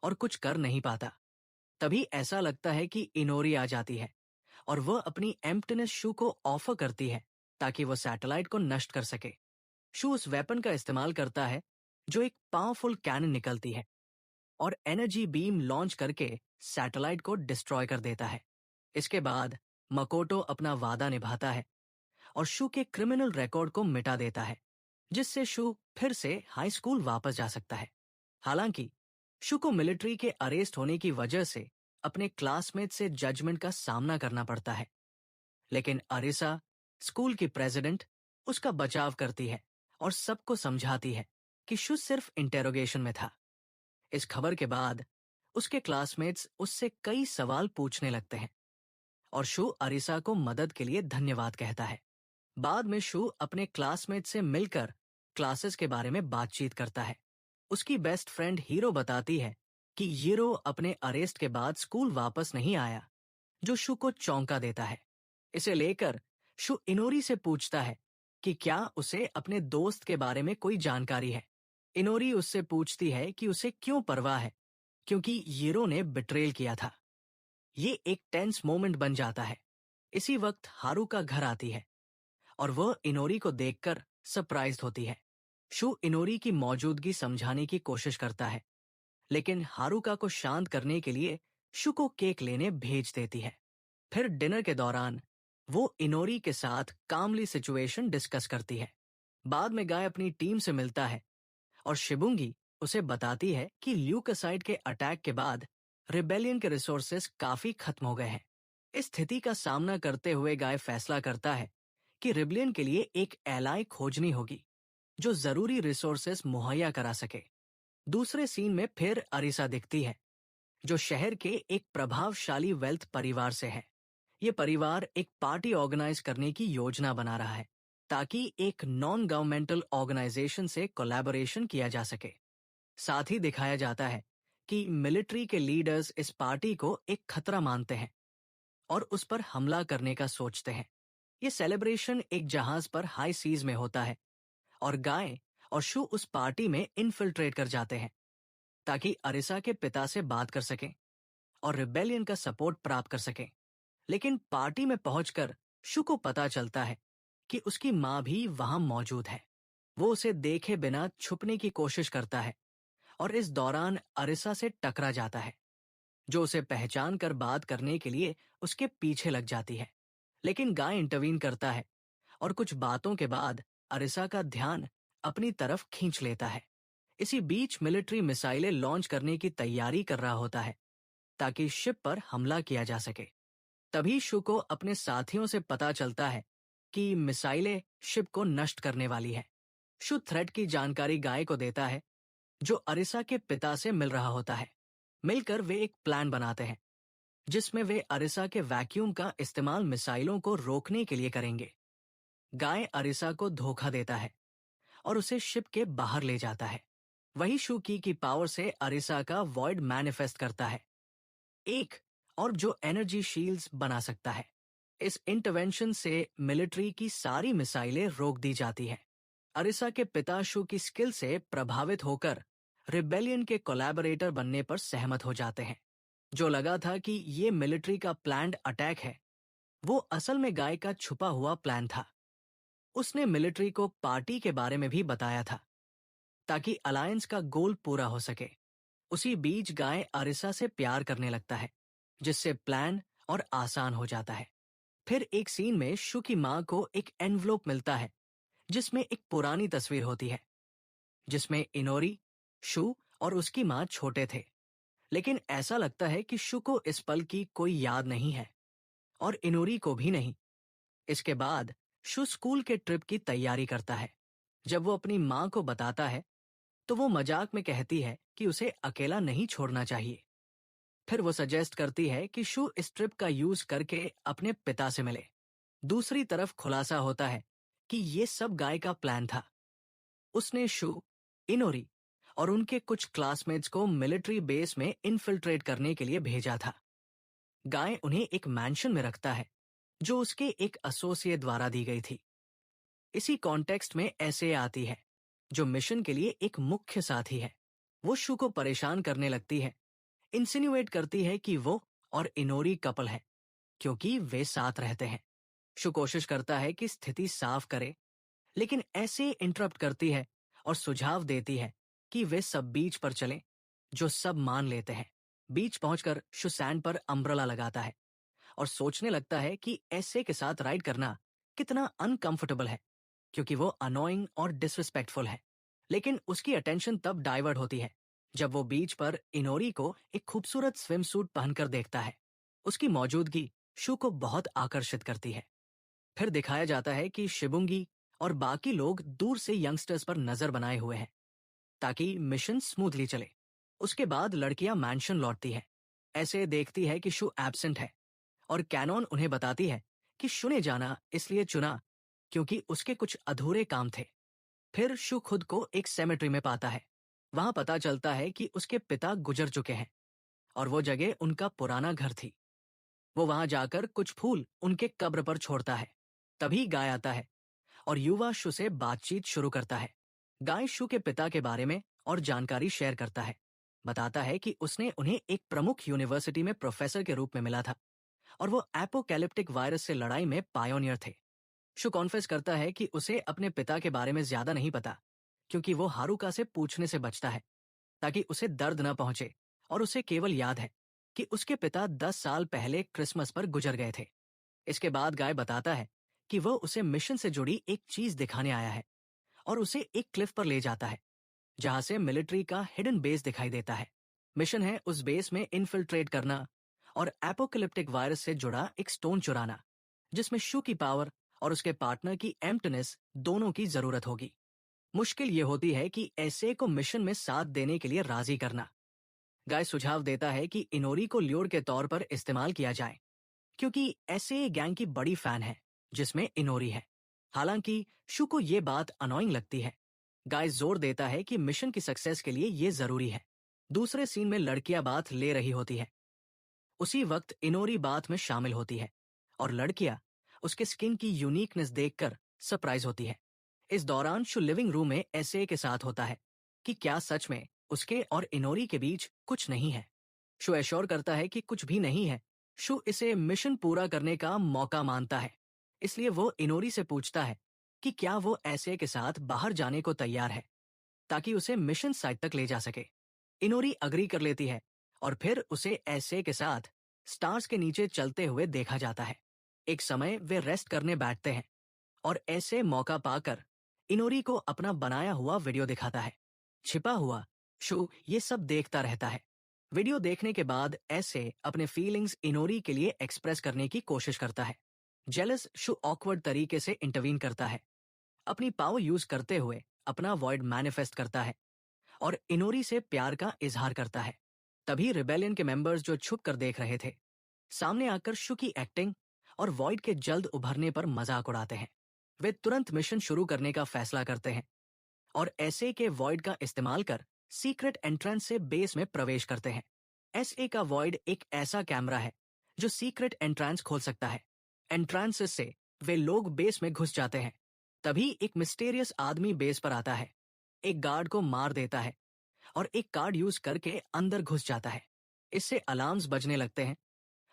और कुछ कर नहीं पाता। तभी ऐसा लगता है कि इनोरी आ जाती है और वह अपनी एम्प्टीनेस शू को ऑफर करती है ताकि वह सैटेलाइट को नष्ट कर सके। शू उस वेपन का इस्तेमाल करता है जो एक पावरफुल कैनन निकलती है और एनर्जी बीम लॉन्च करके सैटेलाइट को डिस्ट्रॉय कर देता है। इसके बाद मकोटो अपना वादा निभाता है और शू के क्रिमिनल रिकॉर्ड को मिटा देता है, जिससे शू फिर से हाई स्कूल वापस जा सकता है। हालांकि शू को मिलिट्री के अरेस्ट होने की वजह से अपने क्लासमेट से जजमेंट का सामना करना पड़ता है, लेकिन अरिसा, स्कूल की प्रेसिडेंट, उसका बचाव करती है और सबको समझाती है कि शू सिर्फ इंटेरोगेशन में था। इस खबर के बाद उसके क्लासमेट्स उससे कई सवाल पूछने लगते हैं और शू अरिसा को मदद के लिए धन्यवाद कहता है। बाद में शू अपने क्लासमेट से मिलकर क्लासेस के बारे में बातचीत करता है। उसकी बेस्ट फ्रेंड हीरो बताती है कि हीरो अपने अरेस्ट के बाद स्कूल वापस नहीं आया, जो शू को चौंका देता है। इसे लेकर शू इनोरी से पूछता है कि क्या उसे अपने दोस्त के बारे में कोई जानकारी है। इनोरी उससे पूछती है कि उसे क्यों परवाह है, क्योंकि हीरो ने बिट्रेल किया था। ये एक टेंस मोमेंट बन जाता है। इसी वक्त हारुका घर आती है और वह इनोरी को देखकर सरप्राइज्ड होती है। शू इनोरी की मौजूदगी समझाने की कोशिश करता है, लेकिन हारुका को शांत करने के लिए शू को केक लेने भेज देती है। फिर डिनर के दौरान वो इनोरी के साथ कामली सिचुएशन डिस्कस करती है। बाद में गाय अपनी टीम से मिलता है और शिबुंगी उसे बताती है कि ल्यूकोसाइड के अटैक के बाद रिबेलियन के रिसोर्सेस काफी खत्म हो गए हैं। इस स्थिति का सामना करते हुए गाय फैसला करता है कि रिबेलियन के लिए एक एलाय खोजनी होगी जो जरूरी रिसोर्सेस मुहैया करा सके। दूसरे सीन में फिर अरिसा दिखती है, जो शहर के एक प्रभावशाली वेल्थ परिवार से है। ये परिवार एक पार्टी ऑर्गेनाइज करने की योजना बना रहा है ताकि एक नॉन गवर्नमेंटल ऑर्गेनाइजेशन से कोलैबोरेशन किया जा सके। साथ ही दिखाया जाता है कि मिलिट्री के लीडर्स इस पार्टी को एक खतरा मानते हैं और उस पर हमला करने का सोचते हैं। ये सेलिब्रेशन एक जहाज पर हाई सीज में होता है और गाय और शू उस पार्टी में इन्फिल्ट्रेट कर जाते हैं ताकि अरिसा के पिता से बात कर सकें और रिबेलियन का सपोर्ट प्राप्त कर सकें। लेकिन पार्टी में पहुंचकर शू को पता चलता है कि उसकी मां भी वहां मौजूद है। वो उसे देखे बिना छुपने की कोशिश करता है और इस दौरान अरिसा से टकरा जाता है, जो उसे पहचान कर बात करने के लिए उसके पीछे लग जाती है। लेकिन गाय इंटरवीन करता है और कुछ बातों के बाद अरिसा का ध्यान अपनी तरफ खींच लेता है। इसी बीच मिलिट्री मिसाइलें लॉन्च करने की तैयारी कर रहा होता है ताकि शिप पर हमला किया जा सके। तभी शू को अपने साथियों से पता चलता है कि मिसाइलें शिप को नष्ट करने वाली है। शू थ्रेट की जानकारी गाय को देता है, जो अरिसा के पिता से मिल रहा होता है। मिलकर वे एक प्लान बनाते हैं जिसमें वे अरिसा के वैक्यूम का इस्तेमाल मिसाइलों को रोकने के लिए करेंगे। गाय अरिसा को धोखा देता है और उसे शिप के बाहर ले जाता है। वही शू की पावर से अरिसा का वॉइड मैनिफेस्ट करता है, एक और जो एनर्जी शील्ड्स बना सकता है। इस इंटरवेंशन से मिलिट्री की सारी मिसाइलें रोक दी जाती हैं। अरिसा के पिता शू की स्किल से प्रभावित होकर रिबेलियन के कोलैबोरेटर बनने पर सहमत हो जाते हैं। जो लगा था कि ये मिलिट्री का प्लान्ड अटैक है, वो असल में गाय का छुपा हुआ प्लान था। उसने मिलिट्री को पार्टी के बारे में भी बताया था ताकि अलायंस का गोल पूरा हो सके। उसी बीच गाय अरिसा से प्यार करने लगता है, जिससे प्लान और आसान हो जाता है। फिर एक सीन में शू की मां को एक एनवलप मिलता है जिसमें एक पुरानी तस्वीर होती है जिसमें इनोरी, शू और उसकी मां छोटे थे। लेकिन ऐसा लगता है कि शू को इस पल की कोई याद नहीं है और इनोरी को भी नहीं। इसके बाद शू स्कूल के ट्रिप की तैयारी करता है। जब वो अपनी मां को बताता है तो वो मजाक में कहती है कि उसे अकेला नहीं छोड़ना चाहिए। फिर वो सजेस्ट करती है कि शू इस ट्रिप का यूज करके अपने पिता से मिले। दूसरी तरफ खुलासा होता है कि ये सब गाय का प्लान था। उसने शू, इनोरी और उनके कुछ क्लासमेट्स को मिलिट्री बेस में इन्फिल्ट्रेट करने के लिए भेजा था। गाय उन्हें एक मैंशन में रखता है जो उसके एक एसोसिएट द्वारा दी गई थी। इसी कॉन्टेक्स्ट में ऐसे आती है, जो मिशन के लिए एक मुख्य साथी है। वो शू को परेशान करने लगती है, इंसिनुएट करती है कि वो और इनोरी कपल है, क्योंकि वे साथ रहते हैं। शू कोशिश करता है कि स्थिति साफ करे, लेकिन ऐसे इंटरप्ट करती है और सुझाव देती है कि वे सब बीच पर चलें, जो सब मान लेते हैं। बीच पहुंचकर शू सैंड पर अम्ब्रेला लगाता है और सोचने लगता है कि ऐसे के साथ राइड करना कितना अनकंफर्टेबल है, क्योंकि वो अनोइंग और डिसरिस्पेक्टफुल है। लेकिन उसकी अटेंशन तब डाइवर्ट होती है जब वो बीच पर इनोरी को एक खूबसूरत स्विम सूट पहनकर देखता है। उसकी मौजूदगी शू को बहुत आकर्षित करती है। फिर दिखाया जाता है कि शिबुंगी और बाकी लोग दूर से यंगस्टर्स पर नजर बनाए हुए हैं, ताकि मिशन स्मूथली चले। उसके बाद लड़कियां मैंशन लौटती है, ऐसे देखती है कि शू एब्सेंट है, और कैनॉन उन्हें बताती है कि शू ने जाना इसलिए चुना क्योंकि उसके कुछ अधूरे काम थे। फिर शू खुद को एक सेमेट्री में पाता है। वहां पता चलता है कि उसके पिता गुजर चुके हैं और वो जगह उनका पुराना घर थी। वो वहां जाकर कुछ फूल उनके कब्र पर छोड़ता है। तभी गाय आता है और युवा शू से बातचीत शुरू करता है। गाय शू के पिता के बारे में और जानकारी शेयर करता है। बताता है कि उसने उन्हें एक प्रमुख यूनिवर्सिटी में प्रोफेसर के रूप में मिला था और वो एपोकैलिप्टिक वायरस से लड़ाई में पायोनियर थे। शू कॉन्फेस करता है कि उसे अपने पिता के बारे में ज्यादा नहीं पता, क्योंकि वो हारुका से पूछने से बचता है, ताकि उसे दर्द न पहुंचे, और उसे केवल याद है कि उसके पिता 10 साल पहले क्रिसमस पर गुजर गए थे। इसके बाद गाय बताता है कि वह उसे मिशन से जुड़ी एक चीज दिखाने आया है, और उसे एक क्लिफ पर ले जाता है जहां से मिलिट्री का हिडन बेस दिखाई देता है। मिशन है उस बेस में इन्फिल्ट्रेट करना और एपोकलिप्टिक वायरस से जुड़ा एक स्टोन चुराना, जिसमें शू की पावर और उसके पार्टनर की एम्प्टीनेस दोनों की जरूरत होगी। मुश्किल ये होती है कि ऐसे को मिशन में साथ देने के लिए राजी करना। गाय सुझाव देता है कि इनोरी को ल्योर के तौर पर इस्तेमाल किया जाए, क्योंकि ऐसे गैंग की बड़ी फैन है जिसमें इनोरी है। हालांकि शू को ये बात अनोइंग लगती है। गाय जोर देता है कि मिशन की सक्सेस के लिए ये जरूरी है। दूसरे सीन में लड़कियां बात ले रही होती है। उसी वक्त इनोरी बात में शामिल होती है और लड़कियां उसके स्किन की यूनिकनेस देखकर सरप्राइज होती है। इस दौरान शू लिविंग रूम में ऐसे के साथ होता है कि क्या सच में उसके और इनोरी के बीच कुछ नहीं है। शू एश्योर करता है कि कुछ भी नहीं है। शू इसे मिशन पूरा करने का मौका मानता है, इसलिए वो इनोरी से पूछता है कि क्या वो ऐसे के साथ बाहर जाने को तैयार है, ताकि उसे मिशन साइट तक ले जा सके। इनोरी अग्री कर लेती है और फिर उसे ऐसे के साथ स्टार्स के नीचे चलते हुए देखा जाता है। एक समय वे रेस्ट करने बैठते हैं और ऐसे मौका पाकर इनोरी को अपना बनाया हुआ वीडियो दिखाता है। छिपा हुआ शू ये सब देखता रहता है। वीडियो देखने के बाद ऐसे अपने फीलिंग्स इनोरी के लिए एक्सप्रेस करने की कोशिश करता है। जेलस शू ऑकवर्ड तरीके से इंटरवीन करता है, अपनी पावर यूज करते हुए अपना वॉइड मैनिफेस्ट करता है और इनोरी से प्यार का इजहार करता है। तभी रिबेलियन के मेंबर्स जो छुप कर देख रहे थे, सामने आकर शू की एक्टिंग और वॉइड के जल्द उभरने पर मजाक उड़ाते हैं। वे तुरंत मिशन शुरू करने का फैसला करते हैं और एसए के वॉइड का इस्तेमाल कर सीक्रेट एंट्रेंस से बेस में प्रवेश करते हैं। एसए का वॉइड एक ऐसा कैमरा है जो सीक्रेट एंट्रेंस खोल सकता है। एंट्रेंस से वे लोग बेस में घुस जाते हैं। तभी एक मिस्टेरियस आदमी बेस पर आता है, एक गार्ड को मार देता है और एक कार्ड यूज करके अंदर घुस जाता है। इससे अलार्म्स बजने लगते हैं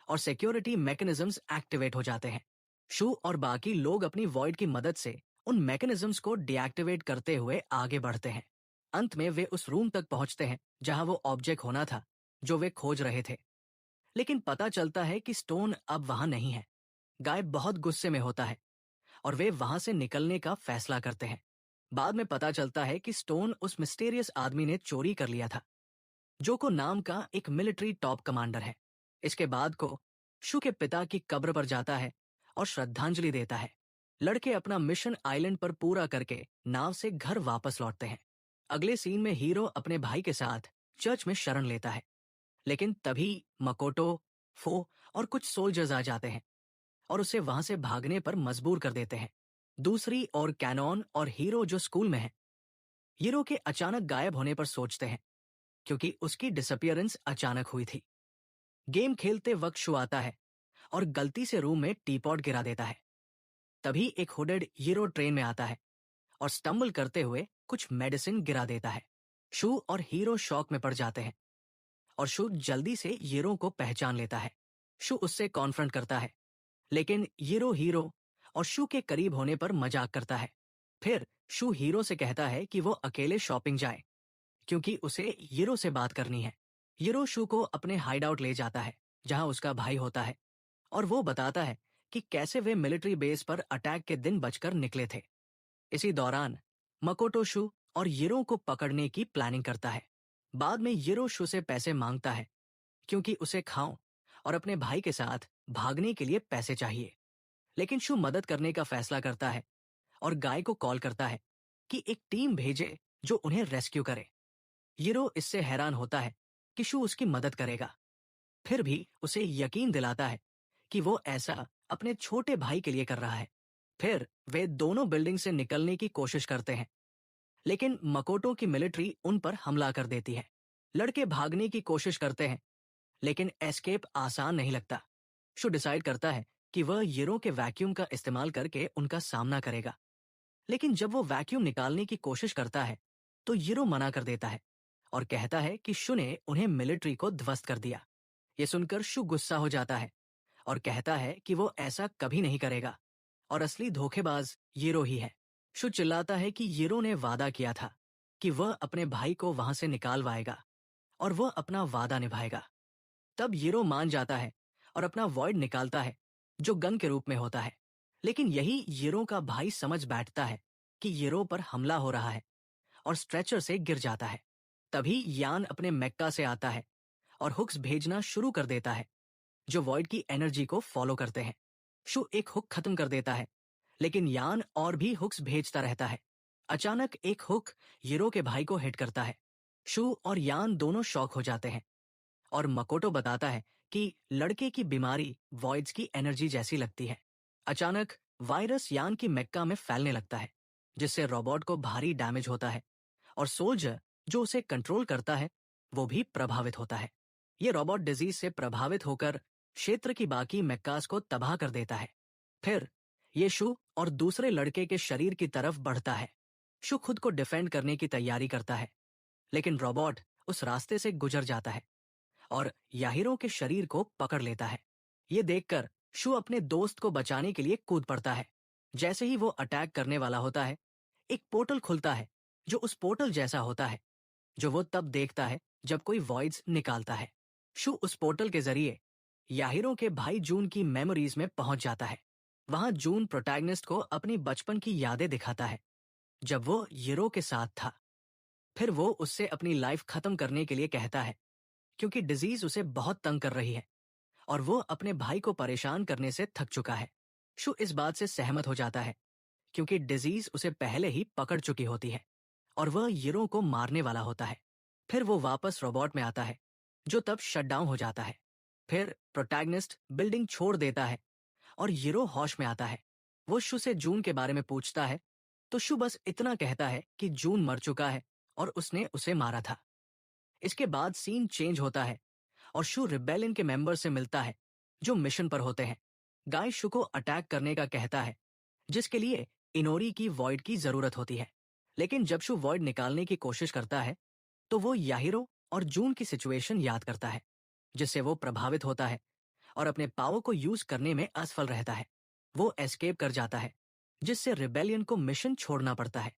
और सिक्योरिटी मैकेनिज्म्स एक्टिवेट हो जाते हैं। शू और बाकी लोग अपनी वॉइड की मदद से उन मैकेनिज्म्स को डीएक्टिवेट करते हुए आगे बढ़ते हैं। अंत में वे उस रूम तक पहुंचते हैं जहां वो ऑब्जेक्ट होना था जो वे खोज रहे थे। लेकिन पता चलता है कि स्टोन अब वहां नहीं है। गाय बहुत गुस्से में होता है और वे वहां से निकलने का फैसला करते हैं। बाद में पता चलता है कि स्टोन उस मिस्टीरियस आदमी ने चोरी कर लिया था, जो को नाम का एक मिलिट्री टॉप कमांडर है। इसके बाद को शू के पिता की कब्र पर जाता है और श्रद्धांजलि देता है। लड़के अपना मिशन आइलैंड पर पूरा करके नाव से घर वापस लौटते हैं। अगले सीन में हीरो अपने भाई के साथ चर्च में शरण लेता है, लेकिन तभी मकोटो, फो और कुछ सोल्जर्स आ जाते हैं और उसे वहां से भागने पर मजबूर कर देते हैं। दूसरी ओर कैनॉन और हीरो जो स्कूल में है, हीरो के अचानक गायब होने पर सोचते हैं, क्योंकि उसकी डिसअपियरेंस अचानक हुई थी। गेम खेलते वक्त शू आता है और गलती से रूम में टीपॉट गिरा देता है। तभी एक हुडेड हीरो ट्रेन में आता है और स्टम्बल करते हुए कुछ मेडिसिन गिरा देता है। शू और हीरो शॉक में पड़ जाते हैं और शू जल्दी से हीरो को पहचान लेता है। शू उससे कॉन्फ्रंट करता है, लेकिन हीरो और शू के करीब होने पर मजाक करता है। फिर शू हीरो से कहता है कि वो अकेले शॉपिंग जाए क्योंकि उसे हीरो से बात करनी है। हीरो शू को अपने हाइडआउट ले जाता है जहां उसका भाई होता है और वो बताता है कि कैसे वे मिलिट्री बेस पर अटैक के दिन बचकर निकले थे। इसी दौरान मकोटो शू और हीरो को पकड़ने की प्लानिंग करता है। बाद में हीरो शू से पैसे मांगता है क्योंकि उसे खाओ और अपने भाई के साथ भागने के लिए पैसे चाहिए। लेकिन शू मदद करने का फैसला करता है और गाय को कॉल करता है कि एक टीम भेजे जो उन्हें रेस्क्यू करे। हीरो इससे हैरान होता है कि शू उसकी मदद करेगा, फिर भी उसे यकीन दिलाता है कि वो ऐसा अपने छोटे भाई के लिए कर रहा है। फिर वे दोनों बिल्डिंग से निकलने की कोशिश करते हैं, लेकिन मकोटो की मिलिट्री उन पर हमला कर देती है। लड़के भागने की कोशिश करते हैं, लेकिन एस्केप आसान नहीं लगता। शू डिसाइड करता है कि वह हीरो के वैक्यूम का इस्तेमाल करके उनका सामना करेगा। लेकिन जब वो वैक्यूम निकालने की कोशिश करता है, तो हीरो मना कर देता है और कहता है कि शू ने उन्हें मिलिट्री को ध्वस्त कर दिया। ये सुनकर शू गुस्सा हो जाता है और कहता है कि वो ऐसा कभी नहीं करेगा और असली धोखेबाज हीरो ही है। शू चिल्लाता है कि हीरो ने वादा किया था कि वह अपने भाई को वहां से निकालवाएगा और वह अपना वादा निभाएगा। तब हीरो मान जाता है और अपना वॉइड निकालता है जो गन के रूप में होता है। लेकिन यही हीरो का भाई समझ बैठता है कि हीरो पर हमला हो रहा है और स्ट्रेचर से गिर जाता है। तभी यान अपने मेक्का से आता है और हुक्स भेजना शुरू कर देता है जो वॉइड की एनर्जी को फॉलो करते हैं। शू एक हुक खत्म कर देता है, लेकिन यान और भी हुक्स भेजता रहता है। अचानक एक हुक हीरो के भाई को हिट करता है। शू और यान दोनों शॉक हो जाते हैं और मकोटो बताता है कि लड़के की बीमारी वॉइड्स की एनर्जी जैसी लगती है। अचानक वायरस यान की मेक्का में फैलने लगता है, जिससे रोबोट को भारी डैमेज होता है और सोल्जर जो उसे कंट्रोल करता है वो भी प्रभावित होता है। ये रोबोट डिजीज से प्रभावित होकर क्षेत्र की बाकी मेक्कास को तबाह कर देता है। फिर ये शू और दूसरे लड़के के शरीर की तरफ बढ़ता है। शू खुद को डिफेंड करने की तैयारी करता है, लेकिन रोबोट उस रास्ते से गुजर जाता है और याहिरो के शरीर को पकड़ लेता है। ये देखकर शू अपने दोस्त को बचाने के लिए कूद पड़ता है। जैसे ही वो अटैक करने वाला होता है, एक पोर्टल खुलता है जो उस पोर्टल जैसा होता है जो वो तब देखता है जब कोई वॉइड्स निकालता है। शू उस पोर्टल के जरिए याहिरो के भाई जून की मेमोरीज में पहुंच जाता है। वहां जून प्रोटैगनिस्ट को अपनी बचपन की यादें दिखाता है जब वो हीरो के साथ था। फिर वो उससे अपनी लाइफ खत्म करने के लिए कहता है क्योंकि डिजीज उसे बहुत तंग कर रही है और वो अपने भाई को परेशान करने से थक चुका है। शू इस बात से सहमत हो जाता है क्योंकि डिजीज उसे पहले ही पकड़ चुकी होती है और वह हीरो को मारने वाला होता है। फिर वो वापस रोबोट में आता है जो तब शट डाउन हो जाता है। फिर प्रोटैगनिस्ट बिल्डिंग छोड़ देता है और हीरो होश में आता है। वो शू से जून के बारे में पूछता है तो शू बस इतना कहता है कि जून मर चुका है और उसने उसे मारा था। इसके बाद सीन चेंज होता है और शू रिबेलियन के मेंबर से मिलता है जो मिशन पर होते हैं। गाय शू को अटैक करने का कहता है जिसके लिए इनोरी की वॉइड की जरूरत होती है। लेकिन जब शू वॉइड निकालने की कोशिश करता है तो वो याहिरो और जून की सिचुएशन याद करता है, जिससे वो प्रभावित होता है और अपने पावर को यूज करने में असफल रहता है। वो एस्केप कर जाता है, जिससे रिबेलियन को मिशन छोड़ना पड़ता है।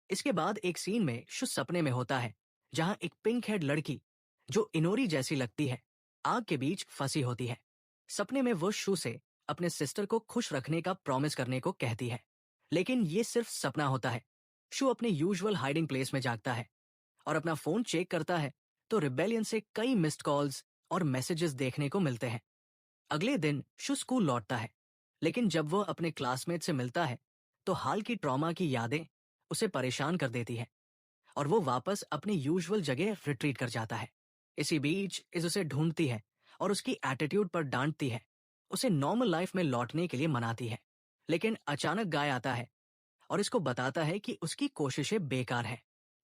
इसके बाद एक सीन में शू सपने में होता है जहां एक पिंक हेड लड़की जो इनोरी जैसी लगती है आग के बीच फंसी होती है। सपने में वो शू से अपने सिस्टर को खुश रखने का प्रॉमिस करने को कहती है, लेकिन ये सिर्फ सपना होता है। शू अपने यूजुअल हाइडिंग प्लेस में जागता है और अपना फोन चेक करता है तो रिबेलियन से कई मिस्ड कॉल्स और मैसेजेस देखने को मिलते हैं। अगले दिन शू स्कूल लौटता है, लेकिन जब वह अपने क्लासमेट से मिलता है तो हाल की ट्रॉमा की यादें उसे परेशान कर देती है और वो वापस अपनी यूजुअल जगह रिट्रीट कर जाता है। इसी बीच इस उसे ढूंढती है और उसकी एटीट्यूड पर डांटती है, उसे नॉर्मल लाइफ में लौटने के लिए मनाती है। लेकिन अचानक गाय आता है और इसको बताता है कि उसकी कोशिशें बेकार हैं।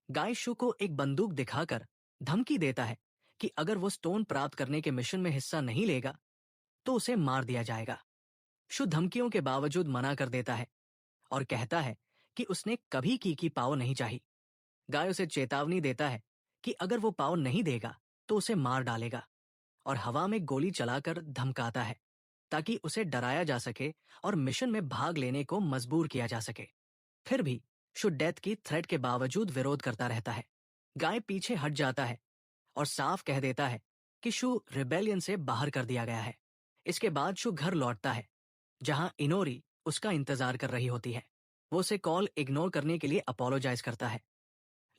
गाय शू को एक बंदूक दिखाकर धमकी देता है कि अगर वो स्टोन प्राप्त करने के मिशन में हिस्सा नहीं लेगा तो उसे मार दिया जाएगा। शु धमकियों के बावजूद मना कर देता है और कहता है कि उसने कभी की पाव नहीं चाही। गाय उसे चेतावनी देता है कि अगर वो पाव नहीं देगा तो उसे मार डालेगा और हवा में गोली चलाकर धमकाता है ताकि उसे डराया जा सके और मिशन में भाग लेने को मजबूर किया जा सके। फिर भी शु डेथ की थ्रेट के बावजूद विरोध करता रहता है। गाय पीछे हट जाता है और साफ कह देता है कि शु रिबेलियन से बाहर कर दिया गया है। इसके बाद शु घर लौटता है जहां इनोरी उसका इंतजार कर रही होती है। वो उसे कॉल इग्नोर करने के लिए अपोलोजाइज करता है,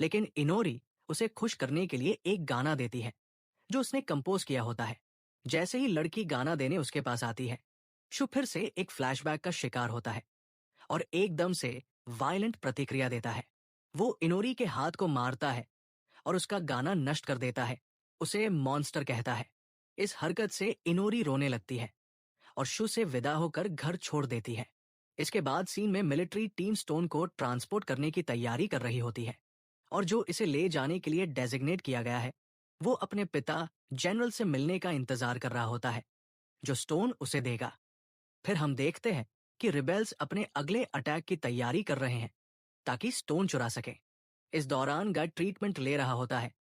लेकिन इनोरी उसे खुश करने के लिए एक गाना देती है जो उसने कंपोज किया होता है। जैसे ही लड़की गाना देने उसके पास आती है, शु फिर से एक फ्लैशबैक का शिकार होता है और एकदम से वायलेंट प्रतिक्रिया देता है। वो इनोरी के हाथ को मारता है और उसका गाना नष्ट कर देता है, उसे मॉन्स्टर कहता है। इस हरकत से इनोरी रोने लगती है और शु से विदा होकर घर छोड़ देती है। इसके बाद सीन में मिलिट्री टीम स्टोन को ट्रांसपोर्ट करने की तैयारी कर रही होती है और जो इसे ले जाने के लिए डेजिग्नेट किया गया है वो अपने पिता जनरल से मिलने का इंतजार कर रहा होता है जो स्टोन उसे देगा। फिर हम देखते हैं कि रिबेल्स अपने अगले अटैक की तैयारी कर रहे हैं ताकि स्टोन चुरा सके। इस दौरान गाय ट्रीटमेंट ले रहा होता है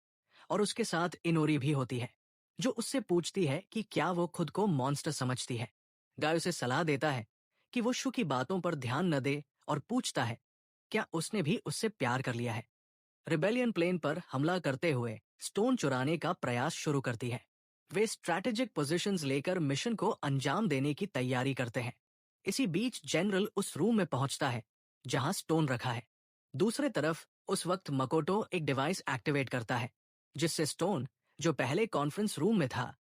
और उसके साथ इनोरी भी होती है जो उससे पूछती है कि क्या वो खुद को मॉन्स्टर समझती है। गाय उसे सलाह देता है कि वो शु की बातों पर ध्यान न दे और पूछता है क्या उसने भी उससे प्यार कर लिया है। रिबेलियन प्लेन पर हमला करते हुए स्टोन चुराने का प्रयास शुरू करती है। वे स्ट्रैटेजिक पोजीशंस लेकर मिशन को अंजाम देने की तैयारी करते हैं। इसी बीच जनरल उस रूम में पहुंचता है जहां स्टोन रखा है। दूसरे तरफ उस वक्त मकोटो एक डिवाइस एक्टिवेट करता है जिससे स्टोन, जो पहले कॉन्फ्रेंस रूम में था,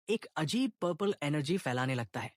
एक अजीब पर्पल एनर्जी फैलाने लगता है।